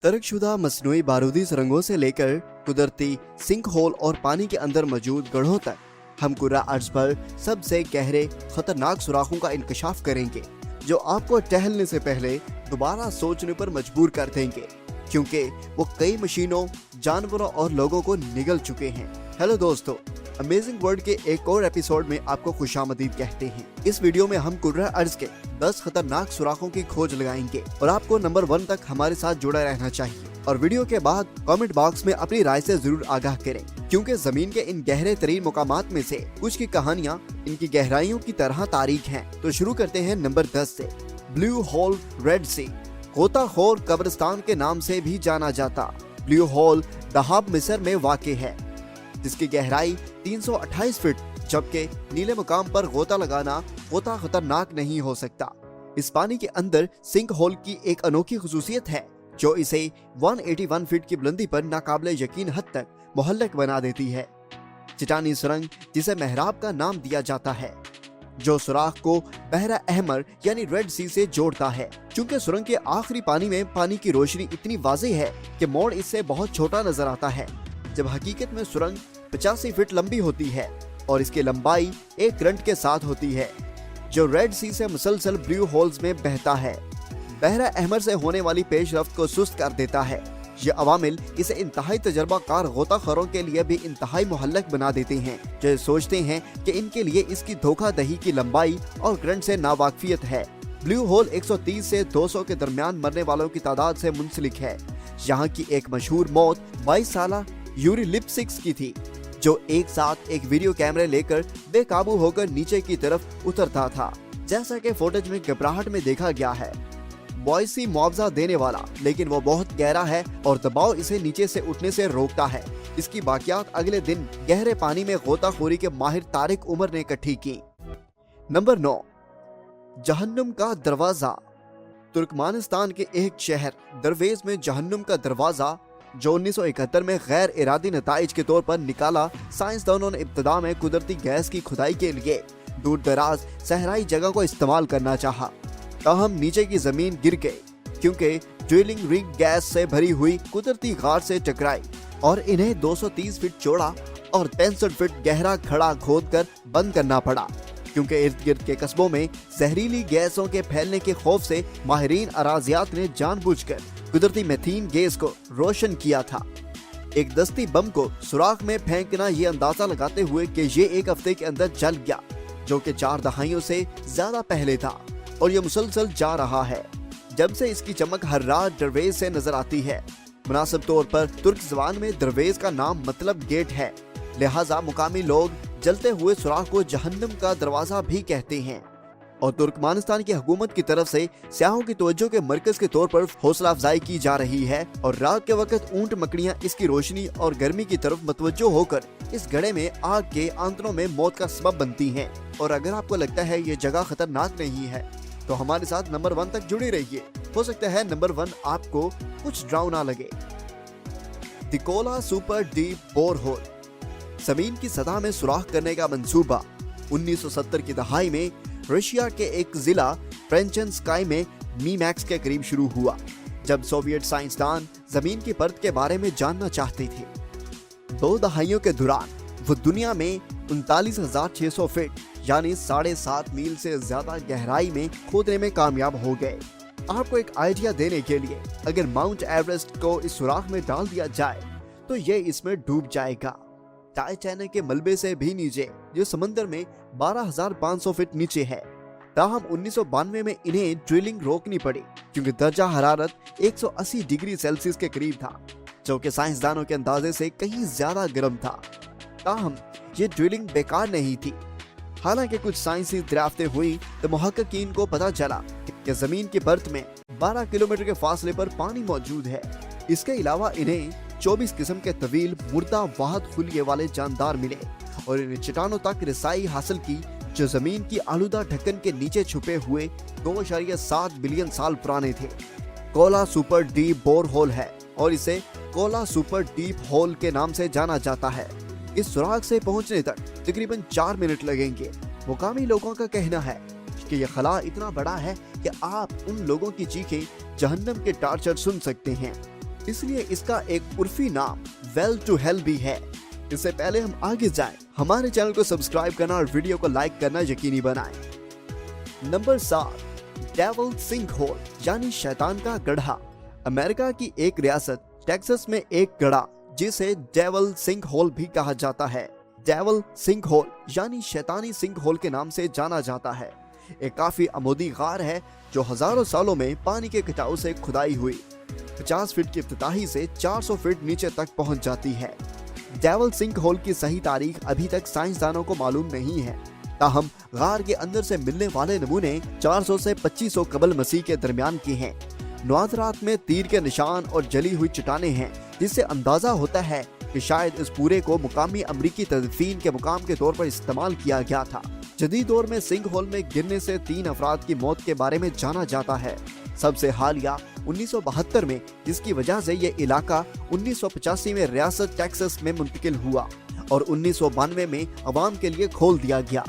तरकशुदा मसनूई बारूदी सुरंगों से लेकर कुदरती सिंक होल और पानी के अंदर मौजूद गड्ढों तक हम कुर्रा अर्ज पर सबसे गहरे खतरनाक सुराखों का इंकशाफ करेंगे, जो आपको टहलने से पहले दोबारा सोचने पर मजबूर कर देंगे, क्योंकि वो कई मशीनों, जानवरों और लोगों को निगल चुके हैं। हेलो दोस्तों, अमेजिंग वर्ल्ड के एक और एपिसोड में आपको खुशामदीद कहते हैं। इस वीडियो में हम कुर्रा अर्ज के 10 खतरनाक सुराखों की खोज लगाएंगे और आपको नंबर 1 तक हमारे साथ जुड़ा रहना चाहिए। और वीडियो के बाद कमेंट बॉक्स में अपनी राय से जरूर आगाह करें, क्योंकि जमीन के इन गहरे तरीन मुकामात में से कुछ की कहानियाँ इनकी गहराइयों की तरह तारीख हैं। तो शुरू करते हैं नंबर 10 से। ब्लू होल रेड सी, गोताखोर कब्रिस्तान के नाम से भी जाना जाता ब्लू होल दहाब मिस्र में वाक़ है, जिसकी गहराई 328 फीट, जबकि नीले मुकाम पर गोता लगाना गोता खतरनाक नहीं हो सकता। इस पानी के अंदर सिंक होल की एक अनोखी खुसूसियत है, जो इसे 181 फीट की बुलंदी पर नाकाबिले यकीन हद तक मुहल्लक बना देती है। चट्टानी सुरंग, जिसे मेहराब का नाम दिया जाता है, जो सुराख को बहरा अहमर यानी रेड सी से जोड़ता है। चूंकि सुरंग के आखिरी पानी में पानी की रोशनी इतनी वाज़ेह है कि मोड़ इससे बहुत छोटा नजर आता है, जब हकीकत में सुरंग 85 फीट लंबी होती है और इसकी लंबाई 1 करंट के साथ होती है, जो रेड सी से मुसलसल ब्लू होल्स में बहता है। बहरा अहमर से होने वाली पेशरफ्त को सुस्त कर देता है। ये अवामिल इसे इंतहाई तजर्बाकार गोताखोरों के लिए भी इंतहाई मुहल्लक बना देते हैं, जो सोचते हैं कि इनके लिए इसकी धोखादही की लंबाई और करंट से नावाकिफियत है। ब्लू होल 130 से 200 के दरमियान मरने वालों की तादाद से मुंसलिक है। यहाँ की एक मशहूर मौत 22 साला यूरी लिप्सिक्स की थी, जो एक साथ एक वीडियो कैमरे लेकर बेकाबू होकर नीचे की तरफ उतरता था। जैसा कि फुटेज में घबराहट में देखा गया है, बॉयसी मुआवजा देने वाला, लेकिन वो बहुत गहरा है और दबाव इसे नीचे से उठने से रोकता है। इसकी बाकियात अगले दिन गहरे पानी में गोताखोरी के माहिर तारिक उमर ने इकट्ठी की। नंबर 9, जहन्नुम का दरवाजा। तुर्कमानिस्तान के एक शहर दरवेज में जहन्नुम का दरवाजा, जो 1971 में गैर इरादी नताइज के तौर पर निकाला, साइंसदानों ने इब्तिदा में कुदरती गैस की खुदाई के लिए दूर दराज सहराई जगह को इस्तेमाल करना चाहा, ताहम नीचे की जमीन गिर गई, क्योंकि ड्रिलिंग रिग गैस से भरी हुई कुदरती गार से टकराई और इन्हें 230 फीट चौड़ा और 65 फीट गहरा खड़ा खोद कर बंद करना पड़ा, क्योंकि इर्द गिर्द के कस्बों में जहरीली गैसों के फैलने के खौफ से माहिरीन अराजियात ने जानबूझकर कुदरती मेथीन गैस को रोशन किया था। एक दस्ती बम को सुराख में फेंकना ये अंदाजा लगाते हुए कि ये 1 हफ्ते के अंदर जल गया, जो कि 4 दहाइयों से ज्यादा पहले था, और ये मुसलसल जा रहा है। जब से इसकी चमक हर रात दरवेज से नजर आती है। मुनासिब तौर पर तुर्क ज़बान में दरवेज का नाम मतलब गेट है, लिहाजा मुकामी लोग जलते हुए सुराख को जहन्नुम का दरवाजा भी कहते हैं। और तुर्कमानिस्तान की हुकूमत की तरफ से सियाहों की तवज्जो के मरकज के तौर पर हौसला अफजाई की जा रही है, और रात के वक्त ऊंट मकड़ियां इसकी रोशनी और गर्मी की तरफ मुतवज्जो होकर इस गड्ढे में आग के आंतरों में मौत का सबब बनती हैं। और अगर आपको लगता है ये जगह खतरनाक नहीं है, तो हमारे साथ नंबर 1 तक जुड़े रहिए। हो सकता है नंबर 1 आपको कुछ डरावना लगे। The Kola super deep bore hole. जमीन की सतह में सुराख करने का मंसूबा 1970 की दहाई में रशिया के एक जिला फ्रेंचेंस्काई में मीमैक्स के करीब शुरू हुआ, जब सोवियत साइंसदान जमीन की परत के बारे में जानना चाहते थे। 2 दहाइयों के दौरान वो दुनिया में 39,600 फीट यानी 7.5 मील से ज्यादा गहराई में खोदने में कामयाब हो गए। आपको एक आइडिया देने के लिए, अगर माउंट एवरेस्ट को इस सुराख में डाल दिया जाए तो ये इसमें डूब जाएगा। टाइटैनिक के मलबे से भी नीचे, जो समंदर में 12,500 फीट नीचे है। ताहम 1992 में इन्हें ड्रिलिंग रोकनी पड़ी, क्योंकि दर्जा हरारत 180 डिग्री सेल्सियस के करीब था, जो कि साइंसदानों के अंदाजे से कहीं ज्यादा गर्म था। ताहम ये ड्रिलिंग बेकार नहीं थी। हालांकि कुछ साइंसी दरियाफ्तें हुई तो मुहक्किकीन को पता चला कि जमीन की परत में 12 किलोमीटर के फासले पर पानी मौजूद है। इसके अलावा इन्हें 24 किस्म के तवील मुर्दा वाहद खुलिये वाले जानदार मिले और इन्हें चट्टानों तक रसाई हासिल की, जो जमीन की आलूदा ढक्कन के नीचे छुपे हुए 2.7 बिलियन साल पुराने थे। Kola super deep bore hole है और इसे कोला सुपर डीप होल के नाम से जाना जाता है। इस सुराख से पहुंचने तक तकरीबन 4 मिनट लगेंगे। मुकामी लोगों का कहना है कि यह खला इतना बड़ा है कि आप उन लोगों की चीखें जहन्नम के टार्चर सुन सकते हैं। इसलिए इसका एक उर्फी नाम वेल टू हेल भी है। इससे पहले हम आगे जाएं, हमारे चैनल को सब्सक्राइब करना और वीडियो को लाइक करना यकीनी बनाएं। नंबर 7, डेविल सिंक होल यानी शैतान का गड्ढा। अमेरिका की एक रियासत टेक्सास में एक गड्ढा जिसे डेविल सिंक होल भी कहा जाता है। डेविल सिंक होल यानी शैतानी सिंक होल के नाम से जाना जाता है। एक काफी अमूदी गार है जो हजारों सालों में पानी के कटाव से खुदाई हुई 50 फीट की इफ्तिताही से 400 फीट नीचे तक पहुंच जाती है। डेविल सिंक होल की सही तारीख अभी तक साइंसदानों को मालूम नहीं है, ताहम गार के अंदर से मिलने वाले नमूने 400 से 2500 कबल मसीह के दरमियान के हैं। नवादरात में तीर के निशान और जली हुई चट्टानें हैं, जिससे अंदाजा होता है कि शायद इस पूरे को मुकामी अमरीकी तदफीन के मुकाम के तौर पर इस्तेमाल किया गया था। जदीद दौर में सिंक होल में गिरने से 3 अफराद की मौत के बारे में जाना जाता है। सबसे हालिया 1972 में, जिसकी वजह से ये इलाका 1985 में रियासत टेक्सास में मुंतकिल हुआ और 1992 में अवाम के लिए खोल दिया गया।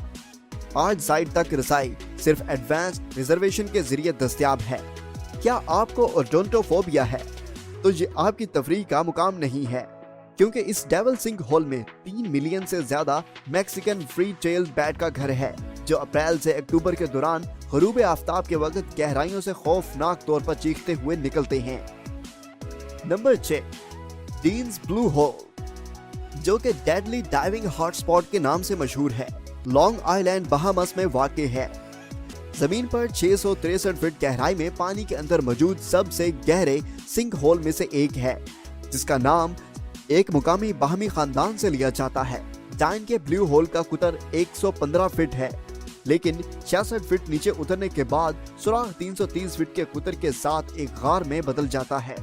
आज साइट तक रसाई सिर्फ एडवांस रिजर्वेशन के जरिए दस्तयाब है। क्या आपको ओडोंटोफोबिया है तो ये आपकी तफरीह का मुकाम नहीं है, क्योंकि इस डेविल सिंक होल में 3 मिलियन से ज्यादा मैक्सिकन फ्री टेल्ड बैट का घर है, जो अप्रैल से अक्टूबर के दौरान गरूब आफ्ताब के वक्त गहराइयों से खौफनाक तौर पर चीखते हुए निकलते हैं। नंबर 6, डीन्स ब्लू होल, जो कि डेडली डाइविंग हॉटस्पॉट के नाम से मशहूर है। लॉन्ग आइलैंड बहामास में वाक़ है। जमीन पर 663 फीट गहराई में पानी के अंदर मौजूद सबसे गहरे सिंक होल में से एक है, जिसका नाम एक मुकामी बाहमी खानदान से लिया जाता है। डाइन के ब्लू होल का कुतर 115 फीट है, लेकिन 66 फीट नीचे उतरने के बाद सुराख 330 फीट के कुतर के साथ एक गार में बदल जाता है,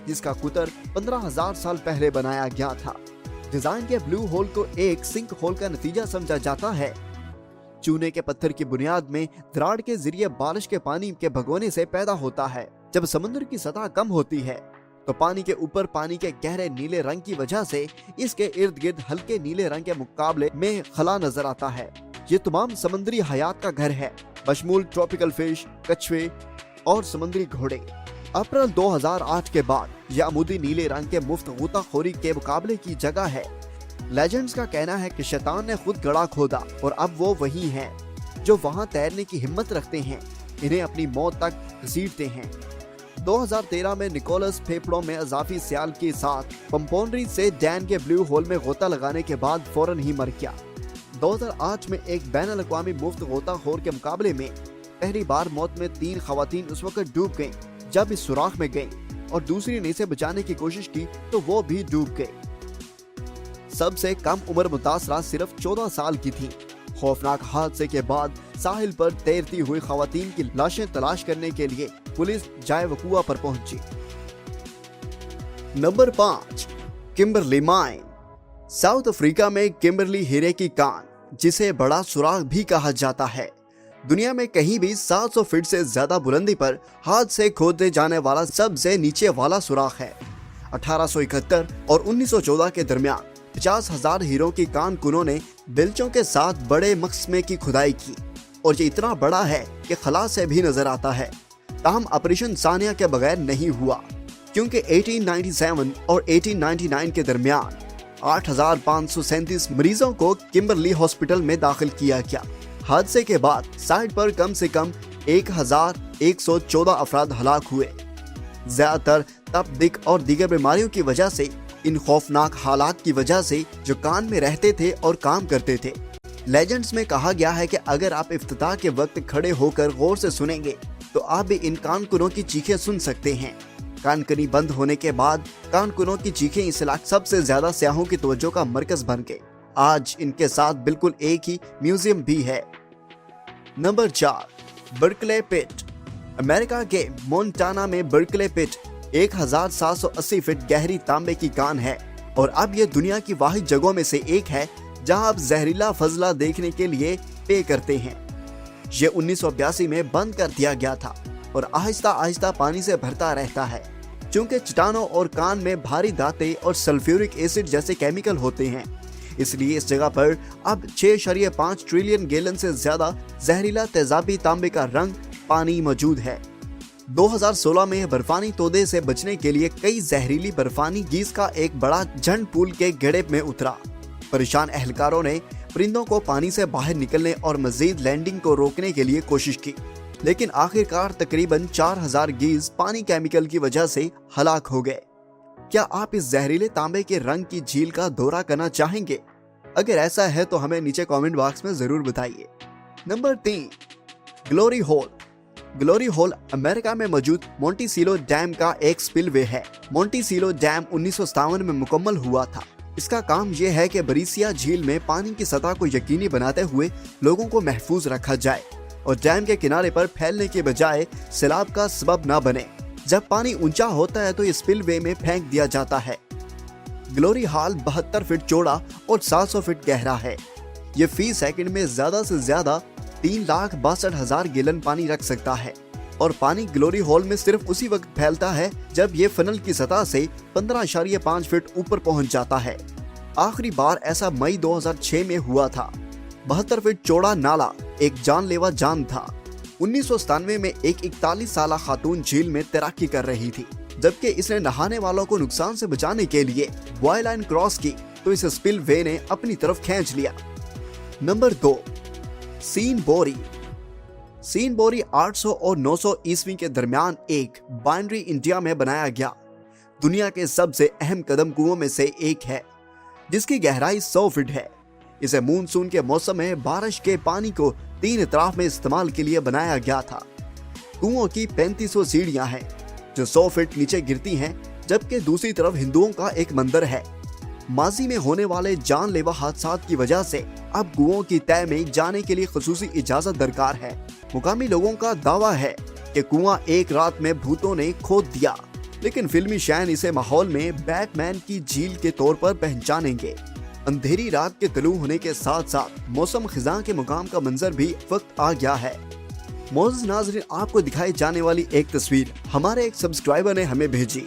जिसका कुतर 15,000 साल पहले बनाया गया था। डिजाइन के ब्लू होल को एक सिंक होल का नतीजा समझा जाता है। चूने के पत्थर की बुनियाद में दरार के जरिए बारिश के पानी के भगोने से पैदा होता है। जब समुद्र की सतह कम होती है तो पानी के ऊपर पानी के गहरे नीले रंग की वजह से इसके इर्द गिर्द हल्के नीले रंग के मुकाबले में खला नजर आता है। ये तमाम समुद्री हयात का घर है, बशमूल ट्रॉपिकल फिश, कछुए और समुद्री घोड़े। अप्रैल 2008 के बाद यह अमूदी नीले रंग के मुफ्त गोताखोरी के मुकाबले की जगह है। लेजेंड्स का कहना है कि शैतान ने खुद गड्ढा खोदा और अब वो वही हैं जो वहां तैरने की हिम्मत रखते हैं, इन्हें अपनी मौत तक घसीटते हैं। 2013 में निकोलस फेफड़ों में अजाफी सियाल के साथ पंपोनरी से डैन के ब्लू होल में गोता लगाने के बाद फौरन ही मर गया। 2008 में एक बैनुल अक़वामी मुफ्त गोताखोर के मुकाबले में पहली बार मौत में 3 खवातीन उस वक्त डूब गईं जब इस सुराख में गईं और दूसरी ने इसे बचाने की कोशिश की तो वो भी डूब गई। सबसे कम उम्र मुतासरा सिर्फ 14 साल की थी। खौफनाक हादसे के बाद साहिल पर तैरती हुई खवातीन की लाशें तलाश करने के लिए पुलिस जाए वकुआ पर पहुंची। Number 5, Kimberley mine. South Africa में किम्बरली हीरे की कान, जिसे बड़ा सुराख भी कहा जाता है, दुनिया में कहीं भी 700 फीट से ज्यादा बुलंदी पर हाथ से खोदे जाने वाला सबसे नीचे वाला सुराख है। 1871 और 1914 के दरमियान 50,000 हीरों की कान कुनों ने बेलचों के साथ बड़े मकसमे की खुदाई की और ये इतना बड़ा है कि खला से भी नजर आता है। ताहम ऑपरेशन सानिया के बगैर नहीं हुआ, क्योंकि 1897 और 1899 के दरमियान 8,537 मरीजों को किम्बरली हॉस्पिटल में दाखिल किया गया। हादसे के बाद साइट पर कम से कम 1,114 अफराद हलाक हुए। ज्यादातर तप, दिक और दीगर बीमारियों की वजह से, इन खौफनाक हालात की वजह से जो कान में रहते थे और काम करते थे। लेजेंड्स में कहा गया है कि अगर आप इफ्तिताह के वक्त खड़े होकर गौर से सुनेंगे तो आप भी इन कानकुनों की चीखें सुन सकते हैं। कानकनी बंद होने के बाद कानकुनों की चीखें इस इलाके सबसे ज्यादा सयाहों की तवज्जो का मरकज बन गए। आज इनके साथ बिल्कुल एक ही म्यूजियम भी है। नंबर 4, बर्कले पिट। अमेरिका के मोन्टाना में बर्कले पिट 1,780 फीट गहरी तांबे की कान है और अब यह दुनिया की वाहिद जगहों में से एक है जहां आप जहरीला फजला देखने के लिए पे करते हैं। ये 1982 में बंद कर दिया गया था और आहिस्ता आहिस्ता पानी से भरता रहता है, क्योंकि चट्टानों और कान में भारी दांते और सल्फ्यूरिक एसिड जैसे केमिकल होते हैं। इसलिए इस जगह पर अब 6.5 ट्रिलियन गैलन से ज्यादा जहरीला तेजाबी तांबे का रंग पानी मौजूद है। 2016 में बर्फानी तोदे से बचने के लिए कई जहरीली बर्फानी गीज का एक बड़ा झंड पूल के गड्ढे में उतरा। परेशान एहलकारों ने परिंदों को पानी से बाहर निकलने और मजीद लैंडिंग को रोकने के लिए कोशिश की, लेकिन आखिरकार तकरीबन 4000 गीज पानी केमिकल की वजह से हलाक हो गए। क्या आप इस जहरीले तांबे के रंग की झील का दौरा करना चाहेंगे? अगर ऐसा है तो हमें नीचे कमेंट बॉक्स में जरूर बताइए। Number 3, glory hole. Glory hole America में मौजूद मोंटिसिलो डैम का एक स्पिलवे है। मोंटिसिलो डैम 1957 में मुकम्मल हुआ था। इसका काम यह है कि बरीसिया झील में पानी की सतह को यकीनी बनाते हुए लोगों को महफूज रखा जाए और डैम के किनारे पर फैलने के बजाय सैलाब का सबब न बने। जब पानी ऊंचा होता है तो इस स्पिलवे में फेंक दिया जाता है। ग्लोरी हॉल 72 फीट चौड़ा और 700 फीट गहरा है। ये फी सेकंड में ज्यादा से ज्यादा 3,62,000 गैलन पानी रख सकता है और पानी ग्लोरी हॉल में सिर्फ उसी वक्त फैलता है जब ये फनल की सतह से 15.5 फीट ऊपर पहुंच जाता है। आखिरी बार ऐसा मई 2006 में हुआ था। 72 फीट चौड़ा नाला एक जानलेवा जान था। 1997 में एक 41 साल खातून झील में तैराकी कर रही थी, जबकि इसने नहाने वालों को नुकसान से बचाने के लिए बॉय लाइन क्रॉस की तो इस स्पिलवे ने अपनी तरफ खींच लिया। नंबर 2, सीन बोरी। सीन बोरी 800 और 900 ईस्वी के दरमियान एक बाइनरी इंडिया में बनाया गया दुनिया के सबसे अहम कदम कुओं में से एक है, जिसकी गहराई 100 फीट है। इसे मानसून के मौसम में बारिश के पानी को 3 इतराफ में इस्तेमाल के लिए बनाया गया था। कुओं की 3500 सीढ़ियां हैं जो 100 फीट नीचे गिरती हैं, जबकि दूसरी तरफ हिंदुओं का एक मंदिर है। माजी में होने वाले जानलेवा हादसात की वजह से अब कुओं की तह में जाने के लिए खुसूसी इजाजत दरकार है। मुकामी लोगों का दावा है कि कुआं एक रात में भूतों ने खोद दिया, लेकिन फिल्मी शैन इसे माहौल में बैटमैन की झील के तौर पर पहचानेंगे। अंधेरी रात के तलू होने के साथ साथ मौसम खिजां के मुकाम का मंजर भी वक्त आ गया है। मोअज़्ज़िज़ नाज़रीन, आपको दिखाई जाने वाली एक तस्वीर हमारे एक सब्सक्राइबर ने हमें भेजी,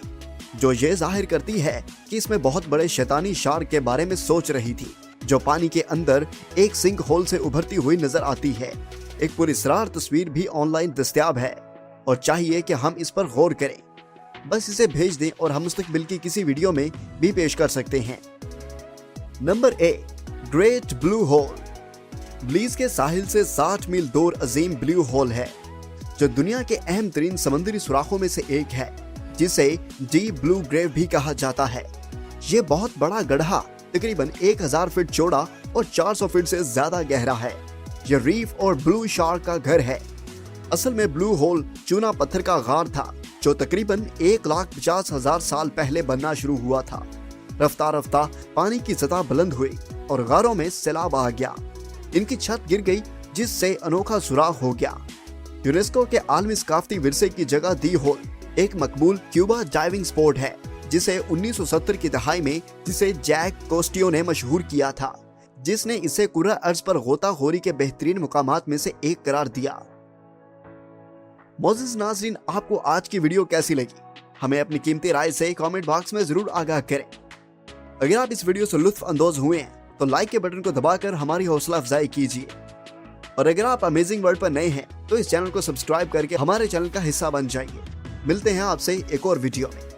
जो ये जाहिर करती है कि इसमें बहुत बड़े शैतानी शार्क के बारे में सोच रही थी, जो पानी के अंदर एक सिंक होल से उभरती हुई नजर आती है। एक पुरस्रार तस्वीर भी ऑनलाइन दस्तयाब है और चाहिए कि हम इस पर गौर करें। बस इसे भेज दें और हम मुस्तकबिल की किसी वीडियो में भी पेश कर सकते हैं। Number 8, great blue hole. Belize के साहिल से 60 मील दूर अजीम ब्लू होल है, जो दुनिया के अहम तरीन समुद्री सुराखों में से एक है, जिसे डीप ब्लू ग्रेव भी कहा जाता है। ये बहुत बड़ा गड्ढा तकरीबन 1000 फीट चौड़ा और 400 फीट से ज्यादा गहरा है। यह रीफ और ब्लू शार्क का घर है। असल में ब्लू होल चूना पत्थर का गार था, जो तकरीबन 1,50,000 साल पहले बनना शुरू हुआ था। रफ्ता रफ्ता पानी की सतह बुलंद हुई और गारों में सैलाब आ गया। इनकी छत गिर गई, जिससे अनोखा सुराख हो गया। यूनेस्को के आलमी सकाफती विरसे की जगह दी होल एक मकबूल क्यूबा डाइविंग स्पोर्ट है, जिसे 1970 की दहाई में जिसे जैक कोस्टियो ने मशहूर किया था, जिसने इसे कुर्रा अर्ज पर गोताखोरी के बेहतरीन मुकामात में से एक करार दिया। मोअज़्ज़िज़ नाज़रीन, आपको आज की वीडियो कैसी लगी? हमें अपनी कीमती राय से कमेंट बॉक्स में जरूर आगाह करें। अगर आप इस वीडियो से लुत्फ अंदोज हुए हैं तो लाइक के बटन को दबाकर हमारी हौसला अफजाई कीजिए, और अगर आप अमेजिंग वर्ल्ड पर नए हैं तो इस चैनल को सब्सक्राइब करके हमारे चैनल का हिस्सा बन जाइए। मिलते हैं आपसे एक और वीडियो में।